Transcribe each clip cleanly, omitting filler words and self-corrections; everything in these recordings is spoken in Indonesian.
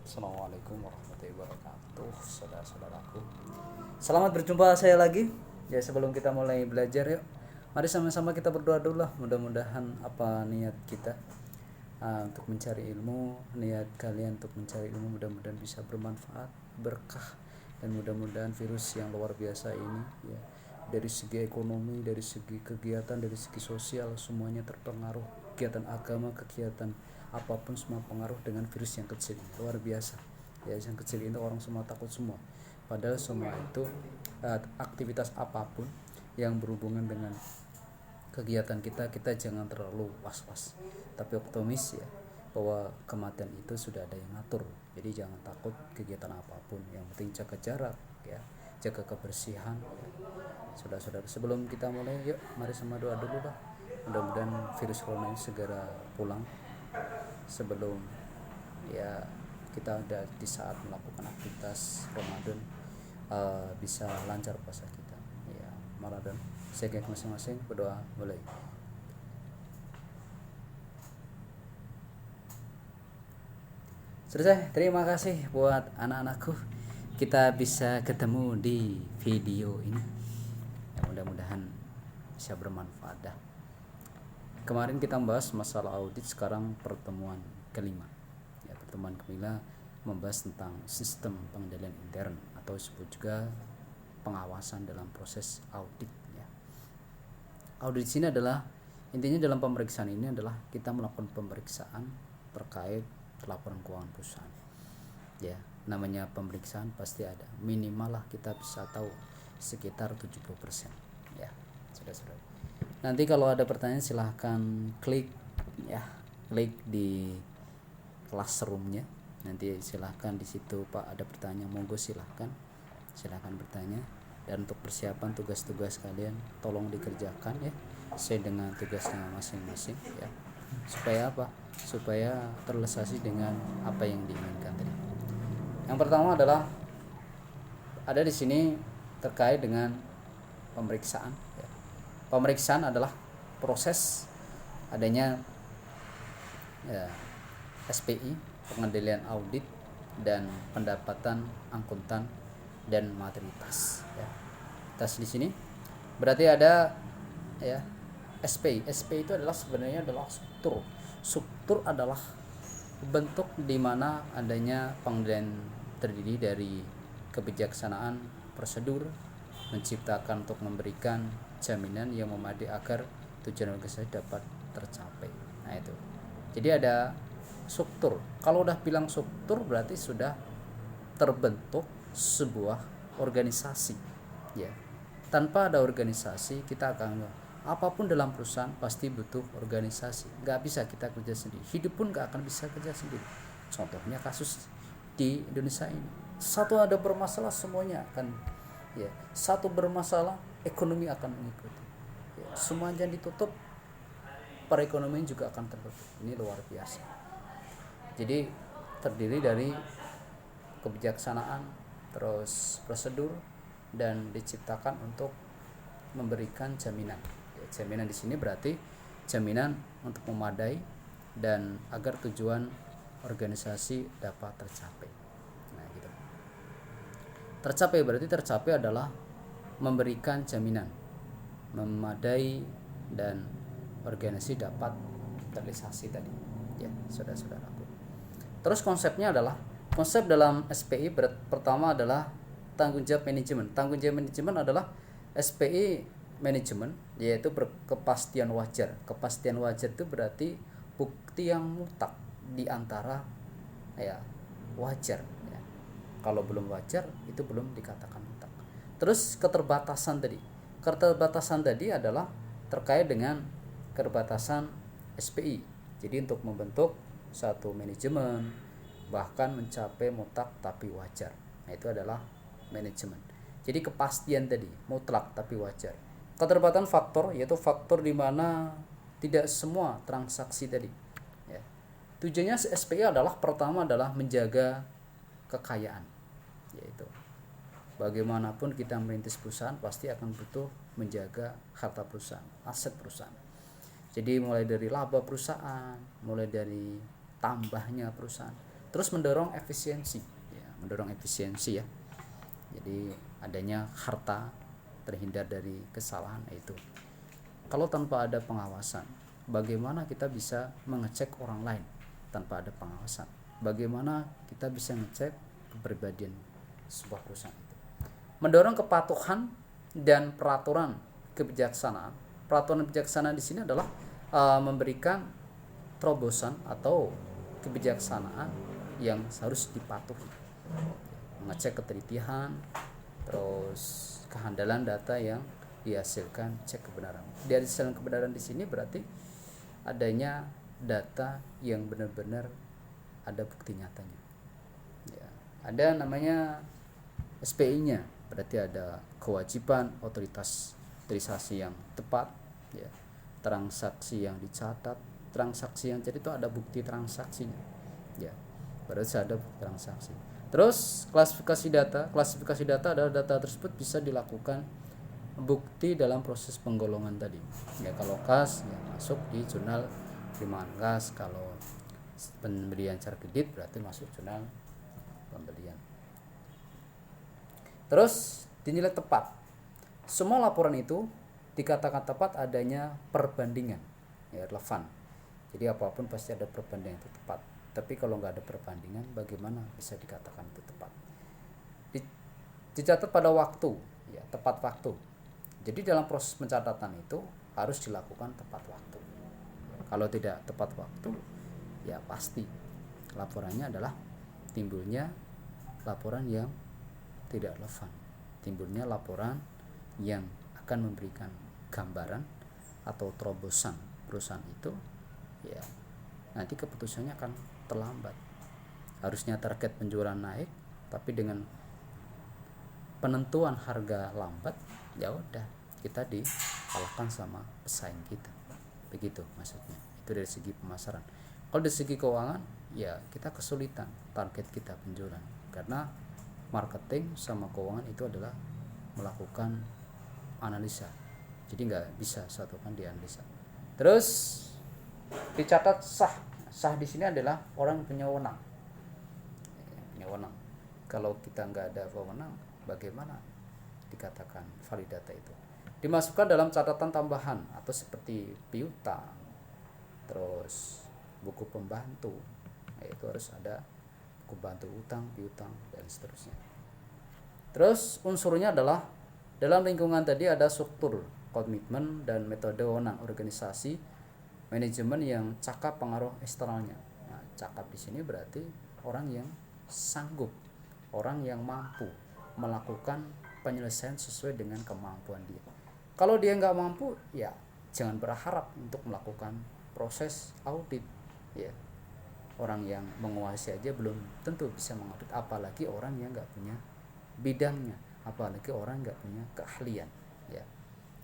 Assalamualaikum warahmatullahi wabarakatuh, saudara-saudaraku. Selamat berjumpa saya lagi. Ya, sebelum kita mulai belajar, yuk mari sama-sama kita berdoa dulu lah. Mudah-mudahan apa niat kita untuk mencari ilmu, niat kalian untuk mencari ilmu mudah-mudahan bisa bermanfaat, berkah, dan mudah-mudahan virus yang luar biasa ini ya, dari segi ekonomi, dari segi kegiatan, dari segi sosial, semuanya terpengaruh. Kegiatan agama, kegiatan apapun semua pengaruh dengan virus yang kecil, luar biasa ya. Yang kecil itu orang semua takut semua, padahal semua itu aktivitas apapun yang berhubungan dengan kegiatan kita jangan terlalu was-was, tapi optimis ya, bahwa kematian itu sudah ada yang ngatur. Jadi jangan takut kegiatan apapun, yang penting jaga jarak ya, jaga kebersihan ya. Saudara-saudara, sebelum kita mulai, yuk mari sama doa dulu lah. Mudah-mudahan virus corona ini segera pulang sebelum ya kita ada di saat melakukan aktivitas Ramadan, bisa lancar puasa kita ya. Ramadan saya masing-masing berdoa mulai. Selesai. Terima kasih buat anak-anakku, kita bisa ketemu di video ini ya, mudah-mudahan bisa bermanfaat dah. Kemarin kita membahas masalah audit, sekarang pertemuan kelima ya. Pertemuan kelima membahas tentang sistem pengendalian intern atau disebut juga pengawasan dalam proses audit ya. Audit sini adalah intinya, dalam pemeriksaan ini adalah kita melakukan pemeriksaan terkait laporan keuangan perusahaan ya. Namanya pemeriksaan pasti ada minimal lah, kita bisa tahu sekitar 70% ya, saudara-saudara. Nanti kalau ada pertanyaan silahkan klik ya, klik di classroomnya. Nanti silahkan di situ Pak ada pertanyaan, monggo silahkan bertanya. Dan untuk persiapan tugas-tugas kalian tolong dikerjakan ya, sesuai dengan tugasnya masing-masing ya. Supaya apa? Supaya terrealisasi dengan apa yang diinginkan tadi. Yang pertama adalah ada di sini terkait dengan pemeriksaan ya. Pemeriksaan adalah proses adanya ya, SPI, pengendalian audit dan pendapatan akuntan dan materitas ya. Tas di sini berarti ada ya SPI. SPI itu adalah sebenarnya adalah struktur. Struktur adalah bentuk di mana adanya pengendalian terdiri dari kebijaksanaan, prosedur, menciptakan untuk memberikan jaminan yang memadai agar tujuan organisasi dapat tercapai. Nah itu. Jadi ada struktur. Kalau udah bilang struktur berarti sudah terbentuk sebuah organisasi ya. Tanpa ada organisasi kita akan apapun dalam perusahaan pasti butuh organisasi. Nggak bisa kita kerja sendiri. Hidup pun nggak akan bisa kerja sendiri. Contohnya kasus di Indonesia ini. Satu ada bermasalah semuanya akan ya. Satu bermasalah ekonomi akan mengikuti ya. Semuanya ditutup, perekonomian juga akan tertutup. Ini luar biasa. Jadi terdiri dari kebijaksanaan, terus prosedur, dan diciptakan untuk memberikan jaminan ya. Jaminan di sini berarti jaminan untuk memadai dan agar tujuan organisasi dapat tercapai. Nah gitu. Tercapai berarti tercapai adalah memberikan jaminan memadai dan organisasi dapat terrealisasi tadi ya, saudara-saudaraku. Terus konsepnya adalah, konsep dalam SPI pertama adalah tanggung jawab manajemen. Tanggung jawab manajemen adalah SPI manajemen, yaitu kepastian wajar. Kepastian wajar itu berarti bukti yang mutlak di antara ya wajar ya. Kalau belum wajar itu belum dikatakan mutlak. Terus keterbatasan tadi. Keterbatasan tadi adalah terkait dengan keterbatasan SPI. Jadi untuk membentuk satu manajemen bahkan mencapai mutlak tapi wajar. Nah, itu adalah manajemen. Jadi kepastian tadi mutlak tapi wajar. Keterbatasan faktor yaitu faktor di mana tidak semua transaksi tadi ya. Tujuannya SPI adalah pertama adalah menjaga kekayaan, yaitu bagaimanapun kita merintis perusahaan pasti akan butuh menjaga harta perusahaan, aset perusahaan. Jadi mulai dari laba perusahaan, mulai dari tambahnya perusahaan, Terus mendorong efisiensi, ya. Jadi adanya harta, terhindar dari kesalahan. Itu kalau tanpa ada pengawasan, bagaimana kita bisa mengecek orang lain tanpa ada pengawasan? Bagaimana kita bisa ngecek kepribadian sebuah perusahaan itu? Mendorong kepatuhan dan peraturan kebijaksanaan. Peraturan bijaksana di sini adalah memberikan terobosan atau kebijaksanaan yang harus dipatuhi. Mengecek ketelitian, terus kehandalan data yang dihasilkan, cek kebenaran. Dari hasil kebenaran di sini berarti adanya data yang benar-benar ada bukti nyatanya. Ya, ada namanya SPI-nya, berarti ada kewajiban otorisasi yang tepat, ya, transaksi yang dicatat, transaksi yang jadi itu ada bukti transaksinya, ya, berarti ada bukti transaksi. Terus klasifikasi data adalah data tersebut bisa dilakukan bukti dalam proses penggolongan tadi, ya. Kalau kas ya masuk di jurnal penerimaan kas, kalau pembelian secara kredit berarti masuk jurnal pembelian. Terus dinilai tepat. Semua laporan itu dikatakan tepat adanya perbandingan, ya, relevan. Jadi apapun pasti ada perbandingan itu tepat. Tapi kalau nggak ada perbandingan, bagaimana bisa dikatakan itu tepat? Dicatat pada waktu, ya, tepat waktu. Jadi dalam proses pencatatan itu harus dilakukan tepat waktu. Kalau tidak tepat waktu, ya pasti laporannya adalah timbulnya laporan yang tidak relevan, timbulnya laporan yang akan memberikan gambaran atau terobosan perusahaan itu, ya nanti keputusannya akan terlambat. Harusnya target penjualan naik, tapi dengan penentuan harga lambat, ya udah kita dikalahkan sama pesaing kita. Begitu maksudnya. Itu dari segi pemasaran. Kalau dari segi keuangan, ya kita kesulitan target kita penjualan, karena marketing sama keuangan itu adalah melakukan analisa. Jadi nggak bisa satukan dianalisa. Terus dicatat sah. Sah di sini adalah orang punya wewenang. Kalau kita nggak ada wewenang, bagaimana dikatakan valid data itu? Dimasukkan dalam catatan tambahan atau seperti piutang, terus buku pembantu, yaitu harus ada buku pembantu utang, piutang, dan seterusnya. Terus unsurnya adalah dalam lingkungan tadi ada struktur, komitmen, dan metode wewenang organisasi manajemen yang cakap pengaruh eksternalnya. Nah, cakap di sini berarti orang yang sanggup, orang yang mampu melakukan penyelesaian sesuai dengan kemampuan dia. Kalau dia nggak mampu, ya jangan berharap untuk melakukan proses audit, ya. Orang yang menguasai aja belum tentu bisa mengaudit, apalagi orang yang nggak punya bidangnya, apalagi orang nggak punya keahlian, ya.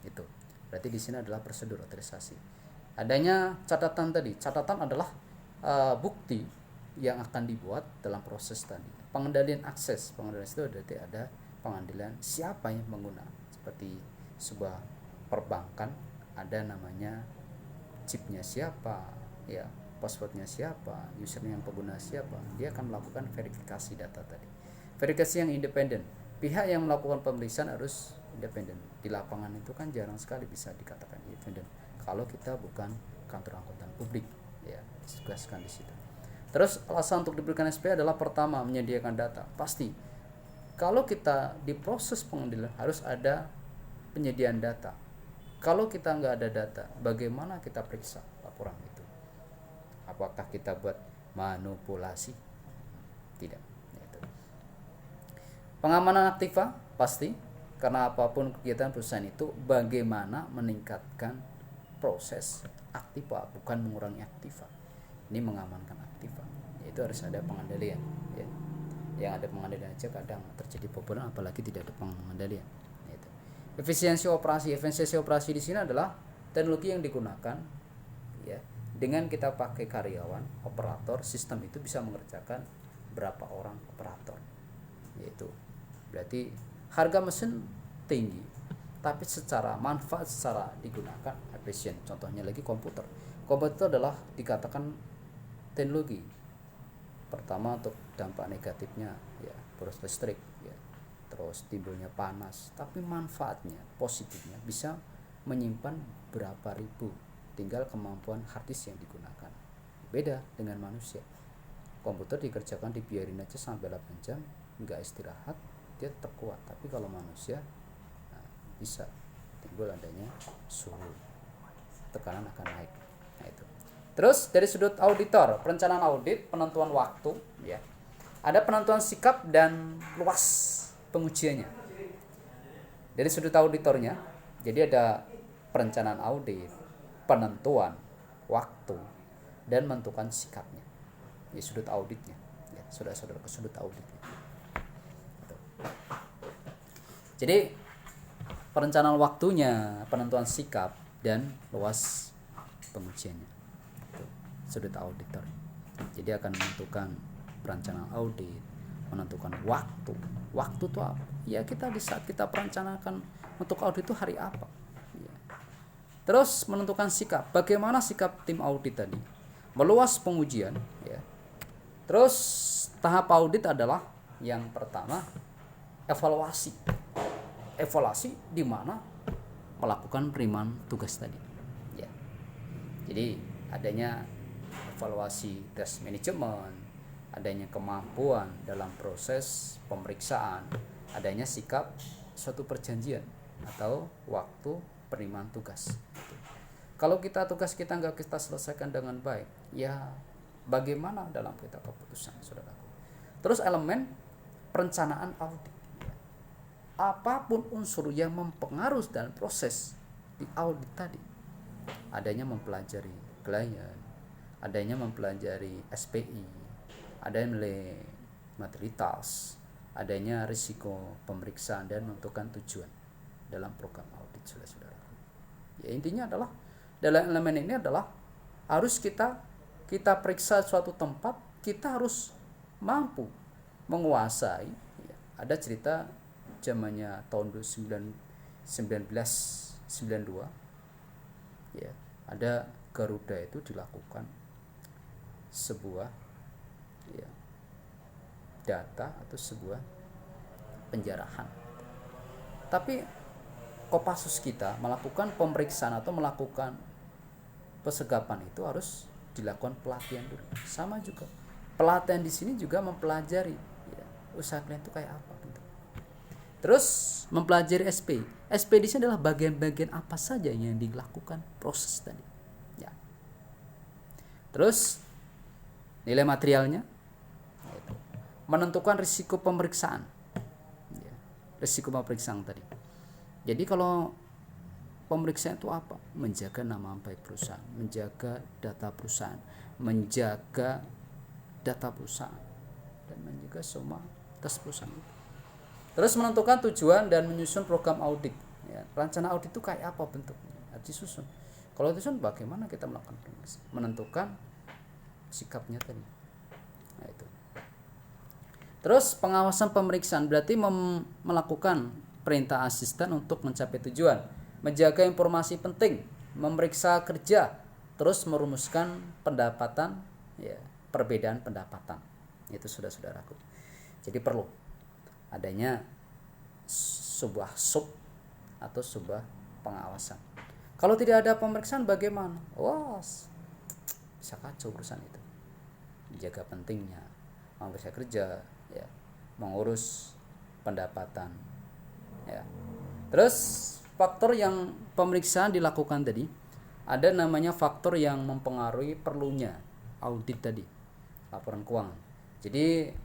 Itu berarti di sini adalah prosedur otorisasi. Adanya catatan tadi, catatan adalah bukti yang akan dibuat dalam proses tadi. Pengendalian akses itu berarti ada pengendalian siapa yang pengguna. Seperti sebuah perbankan ada namanya chipnya siapa, ya, passwordnya siapa, usernya yang pengguna siapa. Dia akan melakukan verifikasi data tadi. Verifikasi yang independen. Pihak yang melakukan pemeriksaan harus independen. Di lapangan itu kan jarang sekali bisa dikatakan independen kalau kita bukan kantor akuntan publik, ya, ditugaskan di situ. Terus alasan untuk diberikan SP adalah pertama menyediakan data. Pasti kalau kita di proses pengendalian harus ada penyediaan data. Kalau kita nggak ada data, bagaimana kita periksa laporan itu? Apakah kita buat manipulasi? Tidak. Itu. Pengamanan aktiva pasti, karena apapun kegiatan perusahaan itu bagaimana meningkatkan proses aktiva, bukan mengurangi aktiva. Ini mengamankan aktiva, yaitu harus ada pengendalian, ya. Yang ada pengendalian aja kadang terjadi bobolan, apalagi tidak ada pengendalian. Yaitu. Efisiensi operasi di sini adalah teknologi yang digunakan, ya. Dengan kita pakai karyawan, operator, sistem itu bisa mengerjakan berapa orang operator. Yaitu berarti harga mesin tinggi, tapi secara manfaat secara digunakan efisien. Contohnya lagi komputer adalah dikatakan teknologi Pertama untuk dampak negatifnya ya boros listrik ya, terus timbulnya panas, tapi manfaatnya positifnya bisa menyimpan berapa ribu, tinggal kemampuan hard disk yang digunakan. Beda dengan manusia, komputer dikerjakan dibiarin aja sampai 8 jam nggak istirahat dia tetap kuat, tapi kalau manusia bisa timbul adanya suhu, tekanan akan naik. Nah itu. Terus dari sudut auditor, perencanaan audit, penentuan waktu ya. Ada penentuan sikap dan luas pengujiannya. Dari sudut auditornya, jadi ada perencanaan audit, penentuan waktu, dan menentukan sikapnya. Di sudut auditnya. Ya, saudara-saudara ke sudut auditnya. Jadi perencanaan waktunya, penentuan sikap, dan luas pengujiannya. Sudut auditor. Jadi akan menentukan perencanaan audit, menentukan waktu. Waktu itu apa? Ya kita di saat kita perencanakan untuk audit itu hari apa. Ya. Terus menentukan sikap. Bagaimana sikap tim audit tadi? Meluas pengujian. Ya. Terus tahap audit adalah yang pertama evaluasi. Evaluasi di mana melakukan penerimaan tugas tadi. Ya. Jadi adanya evaluasi tes manajemen, adanya kemampuan dalam proses pemeriksaan, adanya sikap suatu perjanjian atau waktu penerimaan tugas. Kalau tugas kita nggak kita selesaikan dengan baik, ya bagaimana dalam kita keputusan, saudaraku. Terus elemen perencanaan audit. Apapun unsur yang mempengaruhi dalam proses di audit tadi, adanya mempelajari klien, adanya mempelajari SPI, adanya nilai materialitas, adanya risiko pemeriksaan dan menentukan tujuan dalam program audit, saudara-saudara. Ya intinya adalah dalam elemen ini adalah harus kita periksa suatu tempat, kita harus mampu menguasai. Ya, ada cerita zamannya tahun 1992 ya, ada Garuda itu dilakukan sebuah ya, data atau sebuah penjarahan, tapi Kopassus kita melakukan pemeriksaan atau melakukan pesegapan itu harus dilakukan pelatihan dulu. Sama juga pelatihan di sini juga mempelajari ya, usaha kalian itu kayak apa gitu. Terus mempelajari SP. SP di sini adalah bagian-bagian apa saja yang dilakukan proses tadi. Ya. Terus nilai materialnya, yaitu menentukan risiko pemeriksaan. Ya. Risiko pemeriksaan tadi. Jadi kalau pemeriksaan itu apa? Menjaga nama baik perusahaan, menjaga data perusahaan, menjaga data perusahaan, dan menjaga semua tes perusahaan itu. Terus menentukan tujuan dan menyusun program audit. Ya, rencana audit itu kayak apa bentuknya? Harus disusun. Kalau disusun bagaimana kita melakukan menentukan sikapnya tadi. Nah, itu. Terus pengawasan pemeriksaan berarti melakukan perintah asisten untuk mencapai tujuan, menjaga informasi penting, memeriksa kerja, terus merumuskan pendapatan, ya, perbedaan pendapatan. Itu saudara-saudaraku. Jadi perlu adanya sebuah sub atau sebuah pengawasan. Kalau tidak ada pemeriksaan bagaimana? Wah, bisa kacau urusan itu. Menjaga pentingnya, memeriksa kerja, ya, mengurus pendapatan. Ya. Terus faktor yang pemeriksaan dilakukan tadi, ada namanya faktor yang mempengaruhi perlunya audit tadi, laporan keuangan. Jadi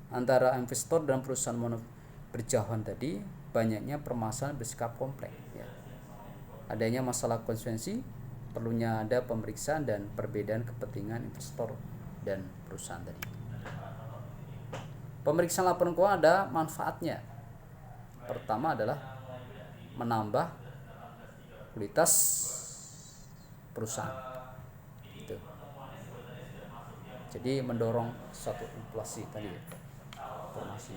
antara investor dan perusahaan berjauhan tadi, banyaknya permasalahan bersikap kompleks. Ya. Adanya masalah konsekuensi, perlunya ada pemeriksaan dan perbedaan kepentingan investor dan perusahaan tadi. Pemeriksaan laporan keuangan ada manfaatnya. Pertama adalah menambah kualitas perusahaan. Itu. Jadi mendorong suatu inflasi tadi ya, informasi.